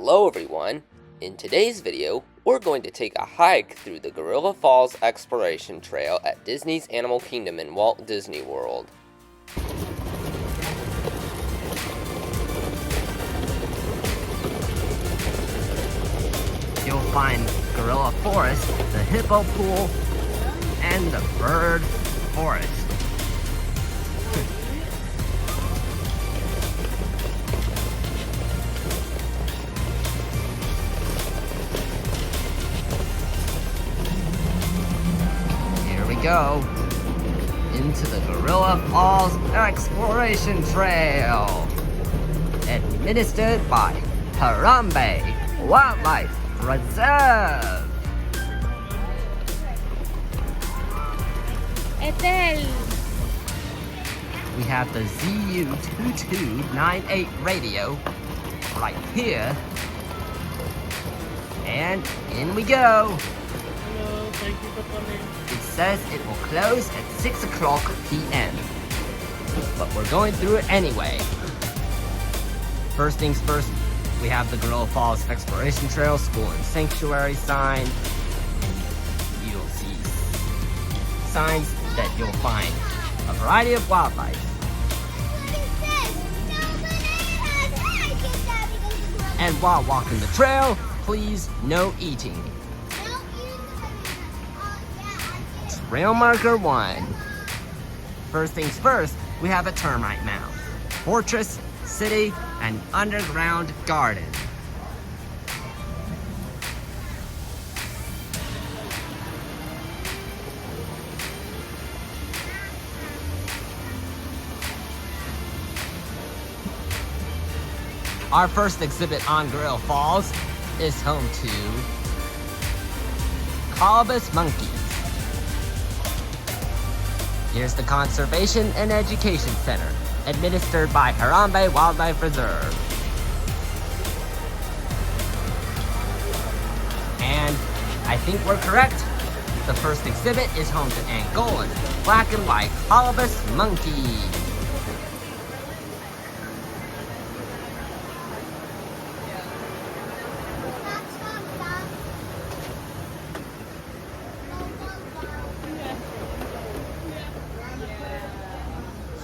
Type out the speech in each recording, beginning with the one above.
Hello everyone! In today's video, we're going to take a hike through the Gorilla Falls Exploration Trail at Disney's Animal Kingdom in Walt Disney World. You'll find Gorilla Forest, the Hippo Pool, and the Bird Forest. Here we go into the Gorilla Falls Exploration Trail, administered by Harambe Wildlife Reserve. We have the ZU2298 radio right here. And in we go. Hello, thank you for coming. It says it will close at 6 o'clock p.m. But we're going through it anyway. First things first, we have the Gorilla Falls Exploration Trail School and Sanctuary sign. You'll see signs that you'll find a variety of wildlife. And while walking the trail, please no eating. Trail marker 1. First things first, we have a termite mound, fortress, city, and underground garden. Our first exhibit on Gorilla Falls is home to Colobus monkeys. Here's the Conservation and Education Center, administered by Harambe Wildlife Reserve. And I think we're correct. The first exhibit is home to Angolan black and white Colobus monkey.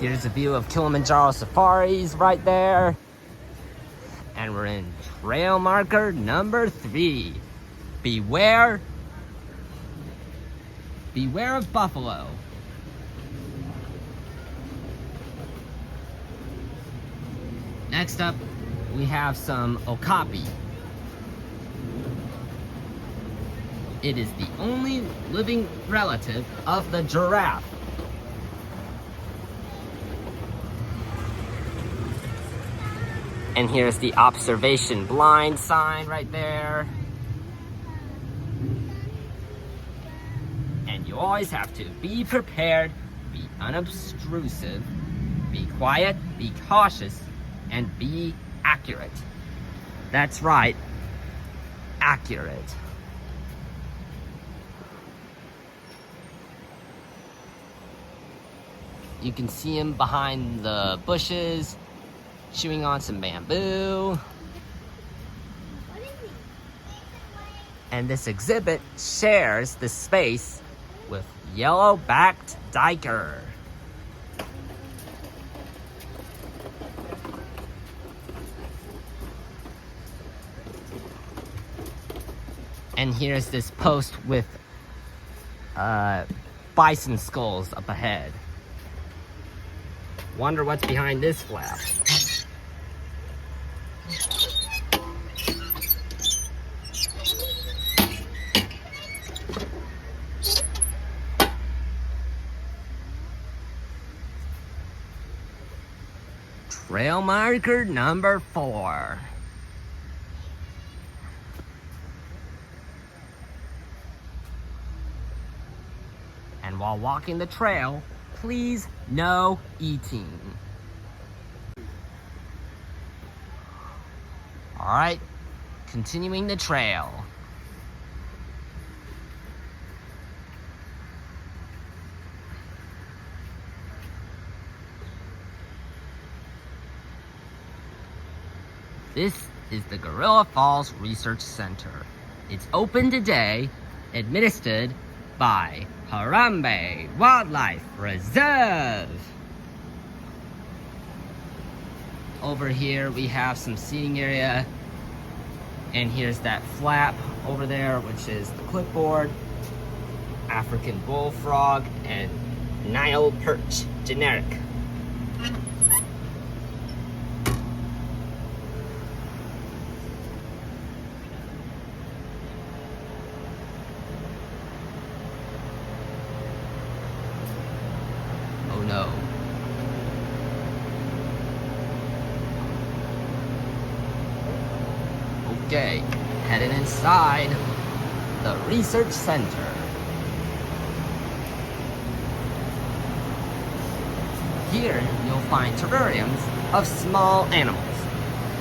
Here's a view of Kilimanjaro Safaris right there. And we're in trail marker number 3. Beware of buffalo. Next up, we have some Okapi. It is the only living relative of the giraffe. And here's the observation blind sign right there. And you always have to be prepared, be unobtrusive, be quiet, be cautious, and be accurate. That's right, accurate. You can see him behind the bushes, chewing on some bamboo. And this exhibit shares the space with Yellow-backed Duiker. And here's this post with bison skulls up ahead. Wonder what's behind this flap. Trail marker number 4. And while walking the trail, please no eating. Alright, continuing the trail. This is the Gorilla Falls Research Center. It's open today, administered by Harambe Wildlife Reserve. Over here we have some seating area, and here's that flap over there, which is the clipboard, African bullfrog, and Nile perch, generic. Oh no. Okay, headed inside the research center. Here you'll find terrariums of small animals.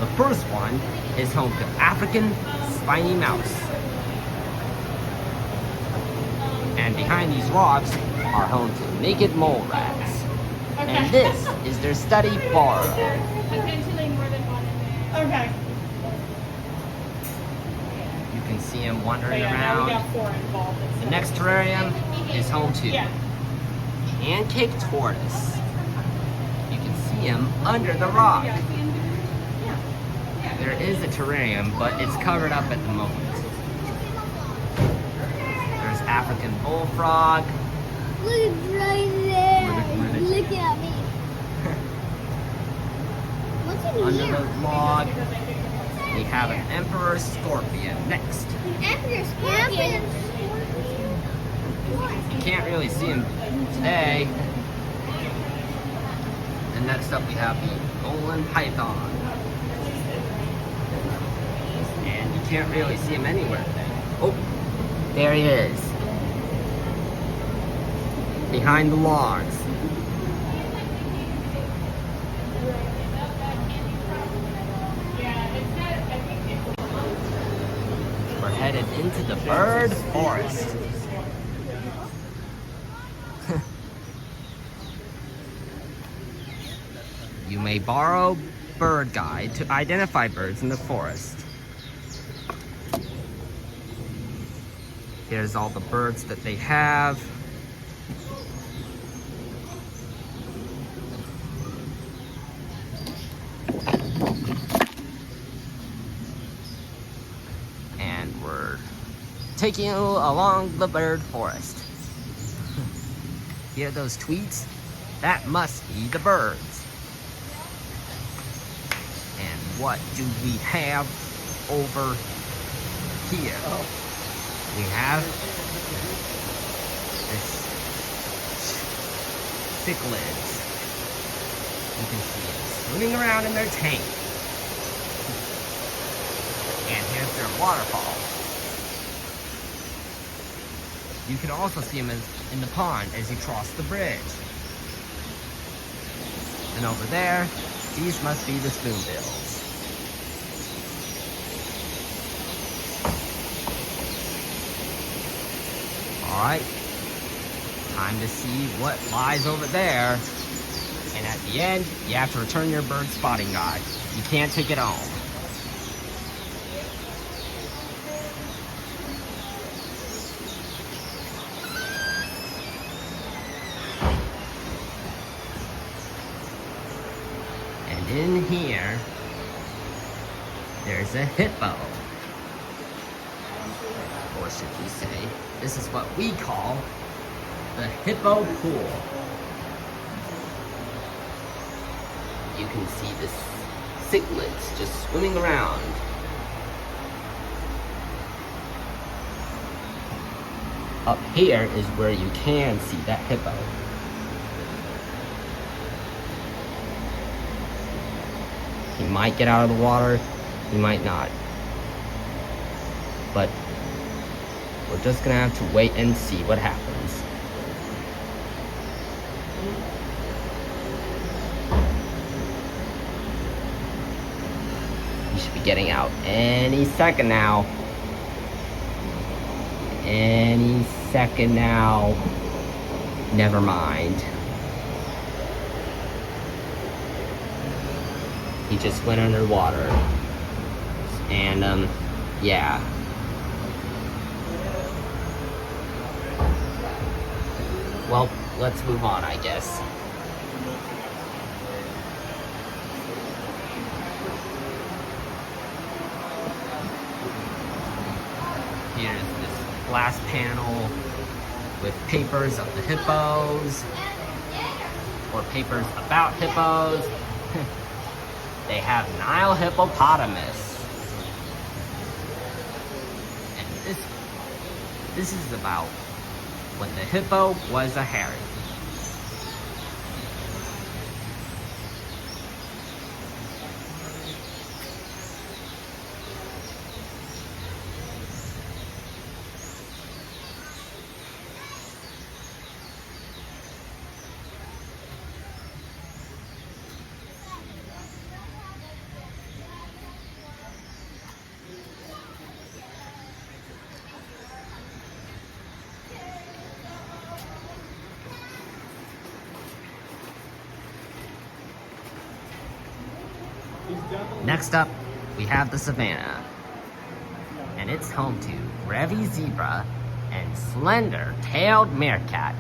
The first one is home to African spiny mouse. And behind these rocks are home to naked mole rats. Okay. And this is their study bar. Potentially more than one in there. Okay. You can see them So wandering yeah, now we around. got 4 involved. The next terrarium is home to Yeah. pancake tortoise. You can see him under the rock. There is a terrarium, but it's covered up at the moment. There's African bullfrog. Look right there. Ribbit. Look at me. What's in Under here? the log, we have an emperor scorpion next. Emperor scorpion. You can't really see him today. And next up we have the Angolan python. And you can't really see him anywhere today. Oh, there he is. Behind the logs. We're headed into the bird forest. You may borrow bird guide to identify birds in the forest. Here's all the birds that they have. And we're taking you along the bird forest. Hear those tweets? That must be the birds. And what do we have over here? We have this cichlids. You can see them swimming around in their tank. And here's their waterfall. You can also see them in the pond as you cross the bridge. And over there, these must be the spoonbills. Alright, time to see what lies over there. And at the end, you have to return your bird spotting guide. You can't take it home. And in here, there's a hippo. Or should we say, this is what we call the Hippo Pool. You can see the cichlids just swimming around. Up here is where you can see that hippo. He might get out of the water, he might not. But we're just gonna have to wait and see what happens. He should be getting out any second now. Any second now. Never mind. He just went underwater. And yeah. Well, let's move on, I guess. Here's this glass panel with papers of the hippos, or papers about hippos. They have Nile hippopotamus. And this is about when the hippo was a Harry. Next up, we have the savanna, and it's home to Revy zebra and slender-tailed meerkat.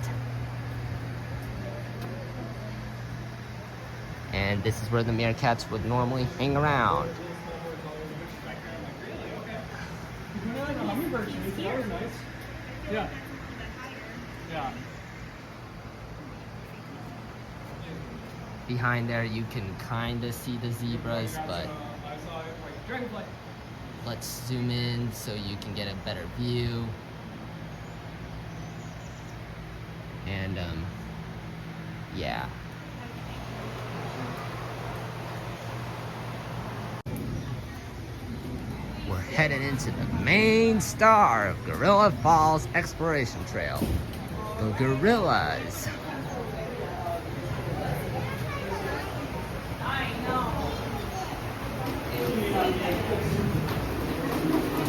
And this is where the meerkats would normally hang around. Yeah. Yeah. Behind there, you can kind of see the zebras, but let's zoom in so you can get a better view. And yeah. We're headed into the main star of Gorilla Falls Exploration Trail, the gorillas.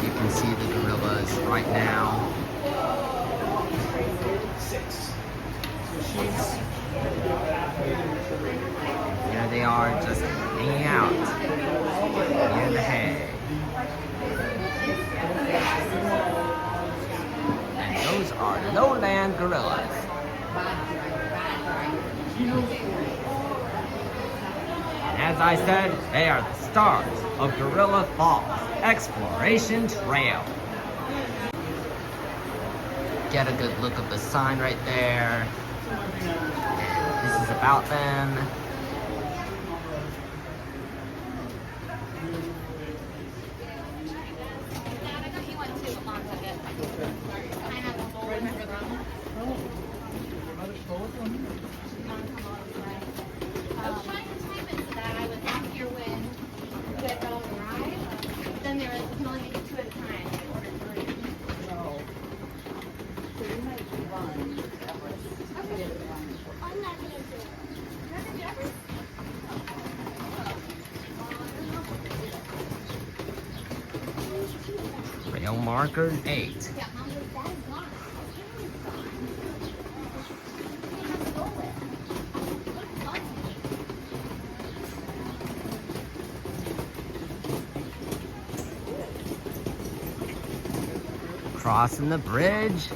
You can see the gorillas right now. Here they are, just hanging out near the hay. And those are Lowland Gorillas. And as I said, they are the stars of Gorilla Falls Exploration Trail. Get a good look of the sign right there. And this is about them. Trail marker 8. Crossing the bridge.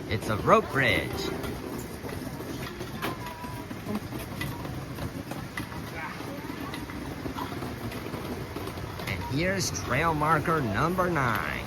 It's a rope bridge. And here's trail marker number 9.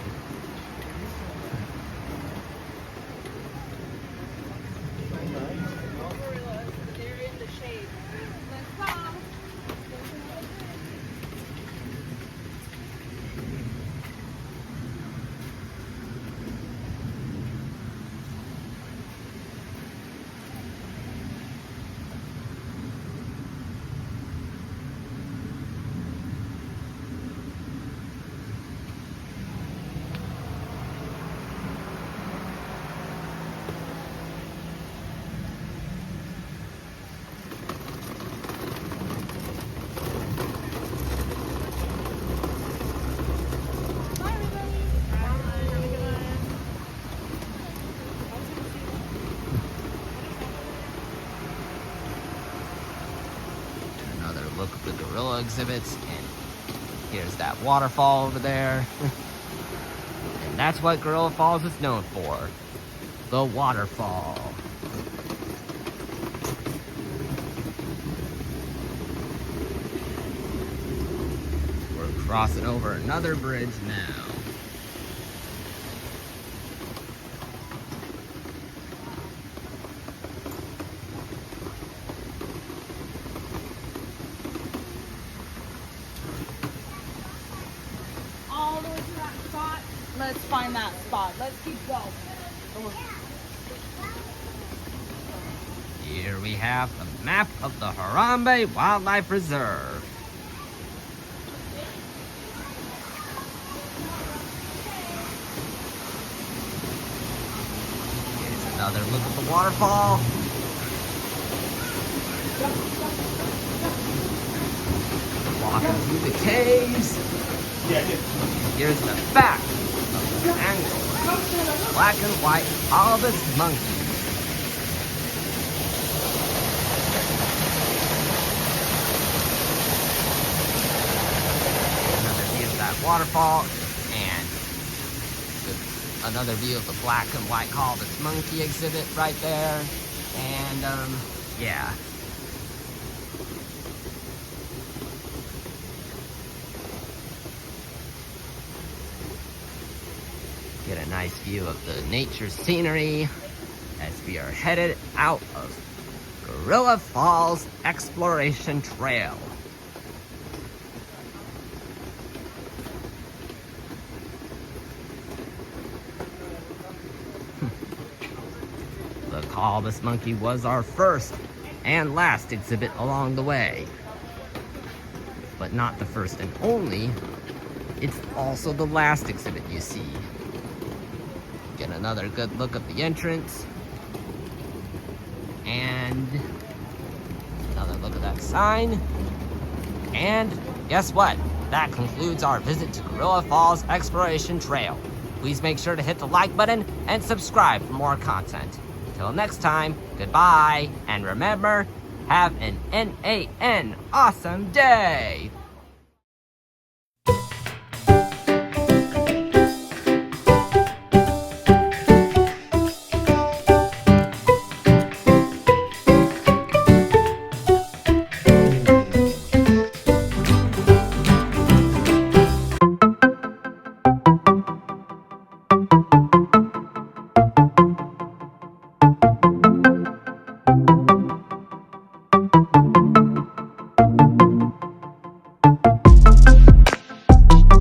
gorilla exhibits, and here's that waterfall over there. And that's what Gorilla Falls is known for, the waterfall. We're crossing over another bridge now. All the way to that spot. Let's find that spot. Let's keep going. Here we have the map of the Harambe Wildlife Reserve. Here's another look at the waterfall. Walking through the caves. Here's the fact of the Angolan black and white Colobus monkey. Another view of that waterfall, and another view of the black and white Colobus monkey exhibit right there. And yeah. Get a nice view of the nature scenery as we are headed out of Gorilla Falls Exploration Trail. The Colobus monkey was our first and last exhibit along the way. But not the first and only, it's also the last exhibit you see. Get another good look at the entrance. And another look at that sign. And guess what? That concludes our visit to Gorilla Falls Exploration Trail. Please make sure to hit the like button and subscribe for more content. Till next time, goodbye. And remember, have an N-A-N awesome day.